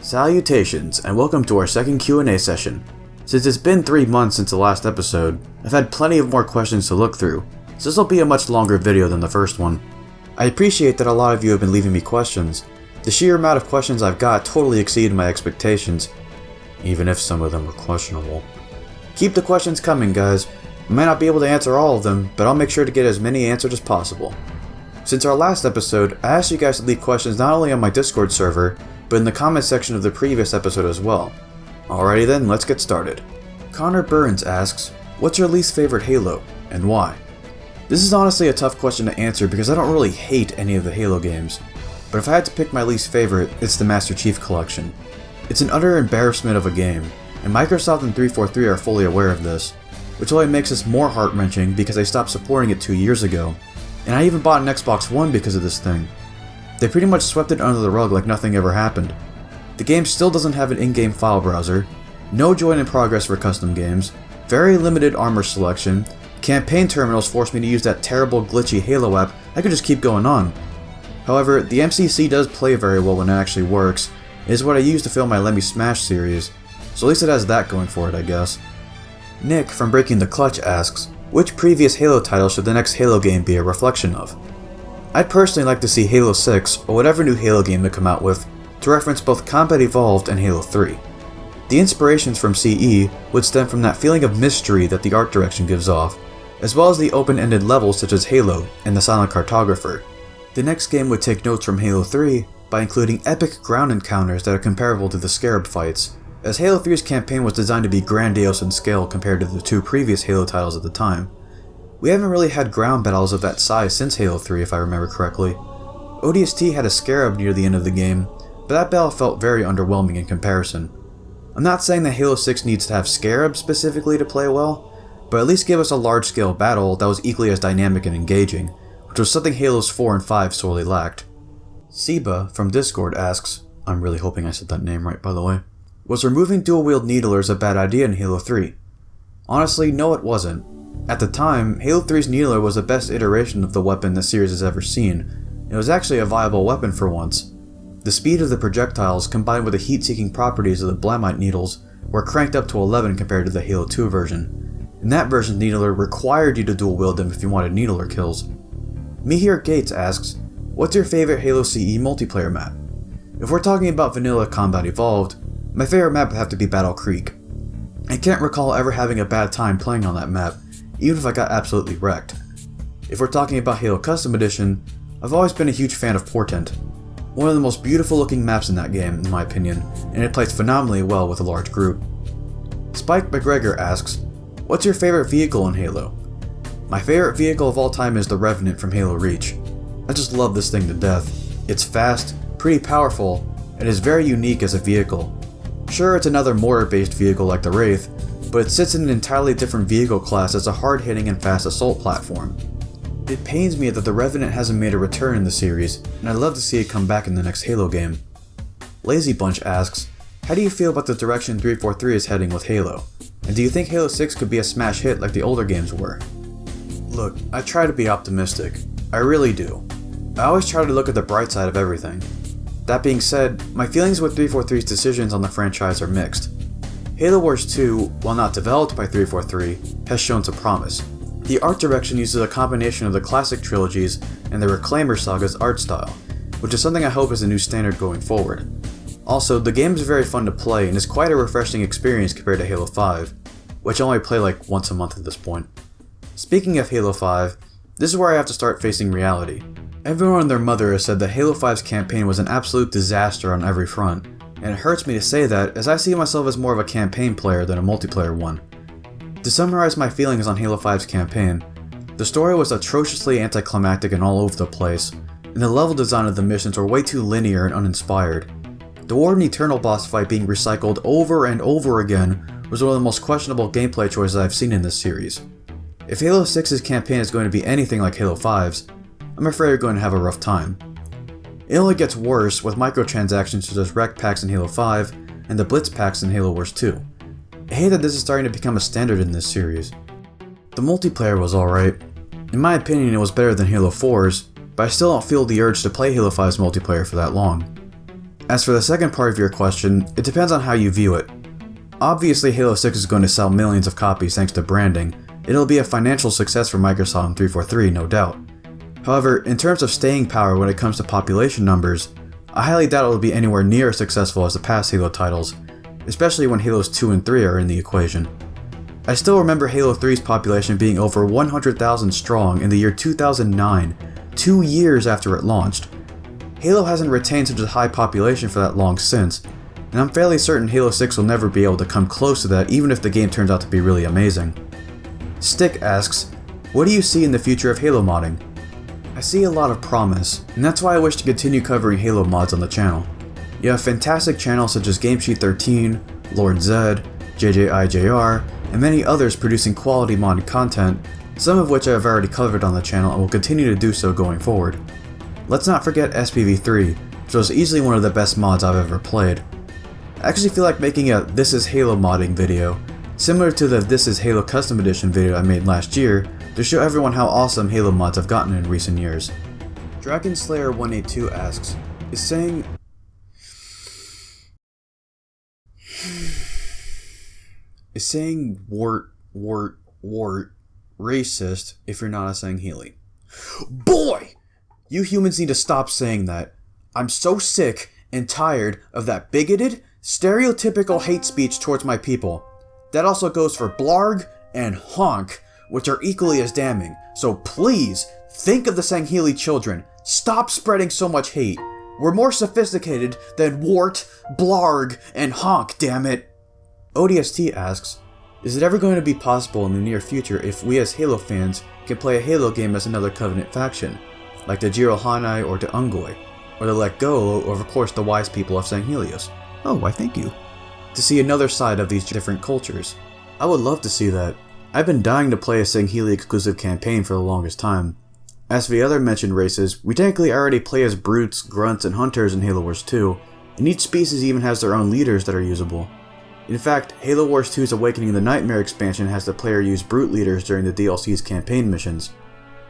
Salutations, and welcome to our second Q&A session. Since it's been 3 months since the last episode, I've had plenty of more questions to look through, so this will be a much longer video than the first one. I appreciate that a lot of you have been leaving me questions. The sheer amount of questions I've got totally exceeded my expectations, even if some of them were questionable. Keep the questions coming, guys. I might not be able to answer all of them, but I'll make sure to get as many answered as possible. Since our last episode, I asked you guys to leave questions not only on my Discord server, but in the comment section of the previous episode as well. Alrighty then, let's get started. Connor Burns asks, what's your least favorite Halo, and why? This is honestly a tough question to answer because I don't really hate any of the Halo games, but if I had to pick my least favorite, it's the Master Chief Collection. It's an utter embarrassment of a game, and Microsoft and 343 are fully aware of this, which only makes this more heart-wrenching because they stopped supporting it 2 years ago, and I even bought an Xbox One because of this thing. They pretty much swept it under the rug like nothing ever happened. The game still doesn't have an in-game file browser, no join in progress for custom games, very limited armor selection, campaign terminals force me to use that terrible glitchy Halo app. I could just keep going on. However, the MCC does play very well when it actually works. It is what I use to fill my Lemme Smash series, so at least it has that going for it, I guess. Nick from Breaking the Clutch asks, which previous Halo title should the next Halo game be a reflection of? I'd personally like to see Halo 6, or whatever new Halo game they come out with, to reference both Combat Evolved and Halo 3. The inspirations from CE would stem from that feeling of mystery that the art direction gives off, as well as the open-ended levels such as Halo and the Silent Cartographer. The next game would take notes from Halo 3 by including epic ground encounters that are comparable to the Scarab fights, as Halo 3's campaign was designed to be grandiose in scale compared to the 2 previous Halo titles at the time. We haven't really had ground battles of that size since Halo 3 if I remember correctly. ODST had a Scarab near the end of the game, but that battle felt very underwhelming in comparison. I'm not saying that Halo 6 needs to have Scarab specifically to play well, but at least give us a large-scale battle that was equally as dynamic and engaging, which was something Halos 4 and 5 sorely lacked. Seba from Discord asks, I'm really hoping I said that name right by the way, was removing dual-wield needlers a bad idea in Halo 3? Honestly, no it wasn't. At the time, Halo 3's Needler was the best iteration of the weapon the series has ever seen, and it was actually a viable weapon for once. The speed of the projectiles combined with the heat-seeking properties of the Blamite needles were cranked up to 11 compared to the Halo 2 version. In that version, Needler required you to dual-wield them if you wanted Needler kills. Mihir Gates asks, what's your favorite Halo CE multiplayer map? If we're talking about vanilla Combat Evolved, my favorite map would have to be Battle Creek. I can't recall ever having a bad time playing on that map, even if I got absolutely wrecked. If we're talking about Halo Custom Edition, I've always been a huge fan of Portent. One of the most beautiful looking maps in that game, in my opinion, and it plays phenomenally well with a large group. Spike McGregor asks, what's your favorite vehicle in Halo? My favorite vehicle of all time is the Revenant from Halo Reach. I just love this thing to death. It's fast, pretty powerful, and is very unique as a vehicle. Sure, it's another mortar-based vehicle like the Wraith, but it sits in an entirely different vehicle class as a hard-hitting and fast assault platform. It pains me that the Revenant hasn't made a return in the series, and I'd love to see it come back in the next Halo game. Lazy Bunch asks, how do you feel about the direction 343 is heading with Halo? And do you think Halo 6 could be a smash hit like the older games were? Look, I try to be optimistic. I really do. I always try to look at the bright side of everything. That being said, my feelings with 343's decisions on the franchise are mixed. Halo Wars 2, while not developed by 343, has shown some promise. The art direction uses a combination of the classic trilogies and the Reclaimer saga's art style, which is something I hope is a new standard going forward. Also, the game is very fun to play and is quite a refreshing experience compared to Halo 5, which I only play like once a month at this point. Speaking of Halo 5, this is where I have to start facing reality. Everyone and their mother has said that Halo 5's campaign was an absolute disaster on every front, and it hurts me to say that as I see myself as more of a campaign player than a multiplayer one. To summarize my feelings on Halo 5's campaign, the story was atrociously anticlimactic and all over the place, and the level design of the missions were way too linear and uninspired. The Warden Eternal boss fight being recycled over and over again was one of the most questionable gameplay choices I've seen in this series. If Halo 6's campaign is going to be anything like Halo 5's, I'm afraid you're going to have a rough time. It only gets worse with microtransactions such as Wreck Packs in Halo 5 and the Blitz Packs in Halo Wars 2. I hate that this is starting to become a standard in this series. The multiplayer was alright. In my opinion, it was better than Halo 4's, but I still don't feel the urge to play Halo 5's multiplayer for that long. As for the second part of your question, it depends on how you view it. Obviously Halo 6 is going to sell millions of copies thanks to branding, and it'll be a financial success for Microsoft and 343, no doubt. However, in terms of staying power when it comes to population numbers, I highly doubt it will be anywhere near as successful as the past Halo titles, especially when Halos 2 and 3 are in the equation. I still remember Halo 3's population being over 100,000 strong in the year 2009, 2 years after it launched. Halo hasn't retained such a high population for that long since, and I'm fairly certain Halo 6 will never be able to come close to that even if the game turns out to be really amazing. Stick asks, what do you see in the future of Halo modding? I see a lot of promise, and that's why I wish to continue covering Halo mods on the channel. You have fantastic channels such as GameSheet13, Lord Zed, JJIJR, and many others producing quality modded content, some of which I have already covered on the channel and will continue to do so going forward. Let's not forget SPV3, which was easily one of the best mods I've ever played. I actually feel like making a This is Halo modding video, similar to the This is Halo Custom Edition video I made last year, to show everyone how awesome Halo mods have gotten in recent years. DragonSlayer182 asks, Is saying Wart racist if you're not a Sangheili? Boy! You humans need to stop saying that. I'm so sick and tired of that bigoted, stereotypical hate speech towards my people. That also goes for blarg and honk, which are equally as damning. So please, think of the Sangheili children. Stop spreading so much hate. We're more sophisticated than Wart, blarg, and honk, damn it. ODST asks, is it ever going to be possible in the near future if we as Halo fans can play a Halo game as another Covenant faction, like the Jirohanai or the Ungoi, or the Let Go, or of course the wise people of Sanghelios? Oh, why thank you. To see another side of these different cultures. I would love to see that. I've been dying to play a Sangheili exclusive campaign for the longest time. As for the other mentioned races, we technically already play as brutes, grunts, and hunters in Halo Wars 2, and each species even has their own leaders that are usable. In fact, Halo Wars 2's Awakening the Nightmare expansion has the player use brute leaders during the DLC's campaign missions.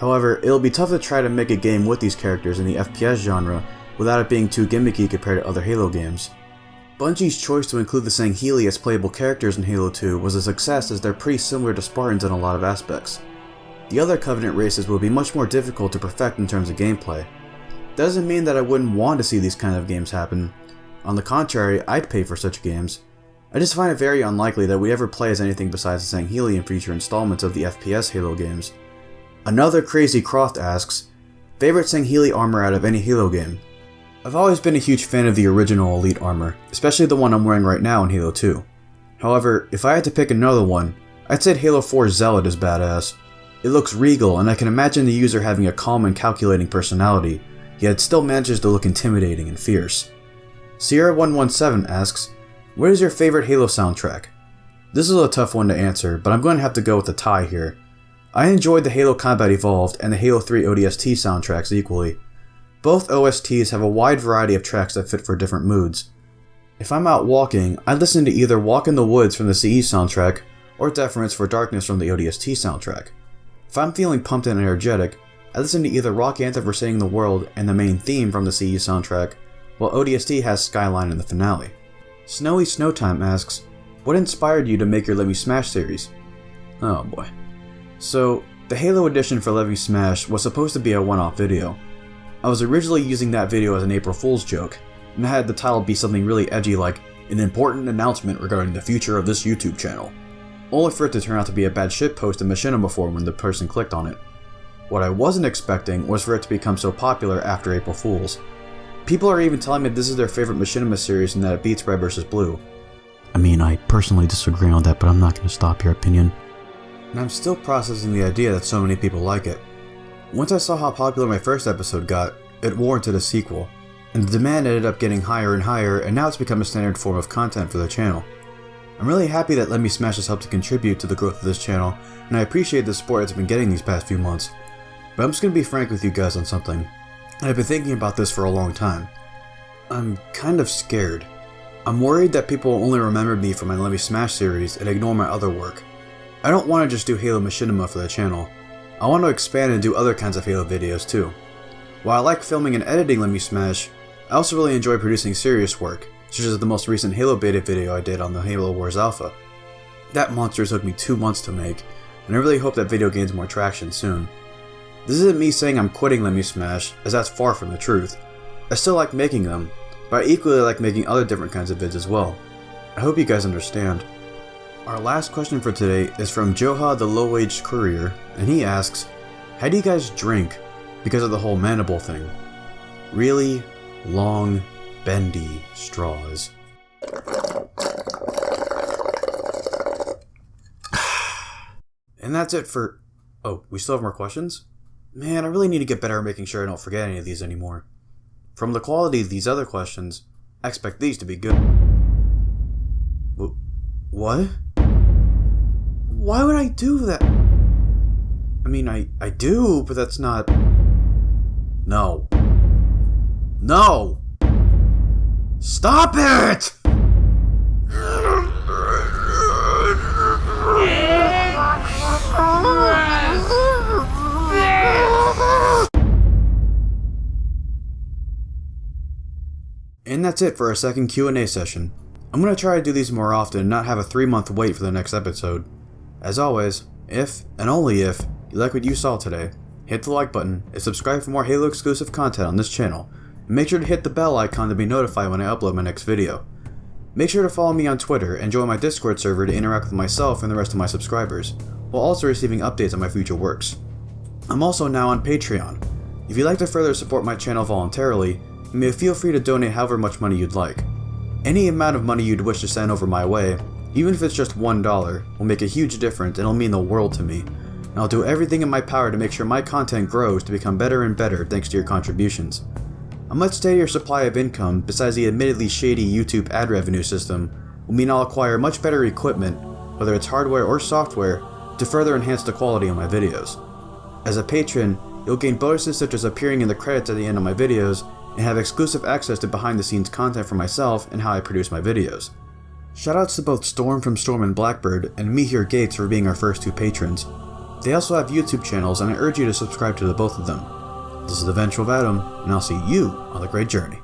However, it'll be tough to try to make a game with these characters in the FPS genre without it being too gimmicky compared to other Halo games. Bungie's choice to include the Sangheili as playable characters in Halo 2 was a success as they're pretty similar to Spartans in a lot of aspects. The other Covenant races will be much more difficult to perfect in terms of gameplay. Doesn't mean that I wouldn't want to see these kind of games happen. On the contrary, I'd pay for such games. I just find it very unlikely that we ever play as anything besides the Sangheili in future installments of the FPS Halo games. Another Crazy Croft asks, favorite Sangheili armor out of any Halo game? I've always been a huge fan of the original Elite armor, especially the one I'm wearing right now in Halo 2. However, if I had to pick another one, I'd say Halo 4's Zealot is badass. It looks regal, and I can imagine the user having a calm and calculating personality, yet it still manages to look intimidating and fierce. Sierra117 asks, what is your favorite Halo soundtrack? This is a tough one to answer, but I'm going to have to go with a tie here. I enjoyed the Halo Combat Evolved and the Halo 3 ODST soundtracks equally. Both OSTs have a wide variety of tracks that fit for different moods. If I'm out walking, I listen to either Walk in the Woods from the CE soundtrack, or Deference for Darkness from the ODST soundtrack. If I'm feeling pumped and energetic, I listen to either Rock Anthem for Saving the World and the main theme from the CE soundtrack, while ODST has Skyline in the finale. Snowy Snowtime asks, what inspired you to make your Lemme Smash series? Oh boy. So, the Halo edition for Lemme Smash was supposed to be a one-off video. I was originally using that video as an April Fool's joke, and I had the title be something really edgy like, an important announcement regarding the future of this YouTube channel, only for it to turn out to be a bad shitpost in Machinima Forum when the person clicked on it. What I wasn't expecting was for it to become so popular after April Fool's. People are even telling me this is their favorite Machinima series and that it beats Red vs. Blue. I mean, I personally disagree on that, but I'm not going to stop your opinion. And I'm still processing the idea that so many people like it. Once I saw how popular my first episode got, it warranted a sequel, and the demand ended up getting higher and higher, and now it's become a standard form of content for the channel. I'm really happy that Lemme Smash has helped to contribute to the growth of this channel, and I appreciate the support it's been getting these past few months. But I'm just going to be frank with you guys on something, and I've been thinking about this for a long time. I'm kind of scared. I'm worried that people will only remember me for my Lemme Smash series and ignore my other work. I don't want to just do Halo Machinima for the channel. I want to expand and do other kinds of Halo videos too. While I like filming and editing Lemme Smash, I also really enjoy producing serious work, such as the most recent Halo beta video I did on the Halo Wars Alpha. That monster took me 2 months to make, and I really hope that video gains more traction soon. This isn't me saying I'm quitting Lemme Smash, as that's far from the truth. I still like making them, but I equally like making other different kinds of vids as well. I hope you guys understand. Our last question for today is from Joha the Low-Wage Courier, and he asks, how do you guys drink because of the whole mandible thing? Really long, bendy straws. And that's it for... Oh, we still have more questions? Man, I really need to get better at making sure I don't forget any of these anymore. From the quality of these other questions, I expect these to be good. What? Why would I do that? I mean, I do, but that's not... No. No! Stop it! And that's it for our second Q&A session. I'm going to try to do these more often and not have a 3-month wait for the next episode. As always, if, and only if, you like what you saw today, hit the like button and subscribe for more Halo exclusive content on this channel, and make sure to hit the bell icon to be notified when I upload my next video. Make sure to follow me on Twitter and join my Discord server to interact with myself and the rest of my subscribers, while also receiving updates on my future works. I'm also now on Patreon. If you'd like to further support my channel voluntarily, you may feel free to donate however much money you'd like. Any amount of money you'd wish to send over my way, even if it's just $1, will make a huge difference and it'll mean the world to me, and I'll do everything in my power to make sure my content grows to become better and better thanks to your contributions. A much steadier supply of income, besides the admittedly shady YouTube ad revenue system, will mean I'll acquire much better equipment, whether it's hardware or software, to further enhance the quality of my videos. As a patron, you'll gain bonuses such as appearing in the credits at the end of my videos, and have exclusive access to behind-the-scenes content for myself and how I produce my videos. Shoutouts to both Storm from Storm and Blackbird and Mihir Gates for being our first 2 patrons. They also have YouTube channels, and I urge you to subscribe to the both of them. This is the Vengeful Vadam, and I'll see you on the great journey.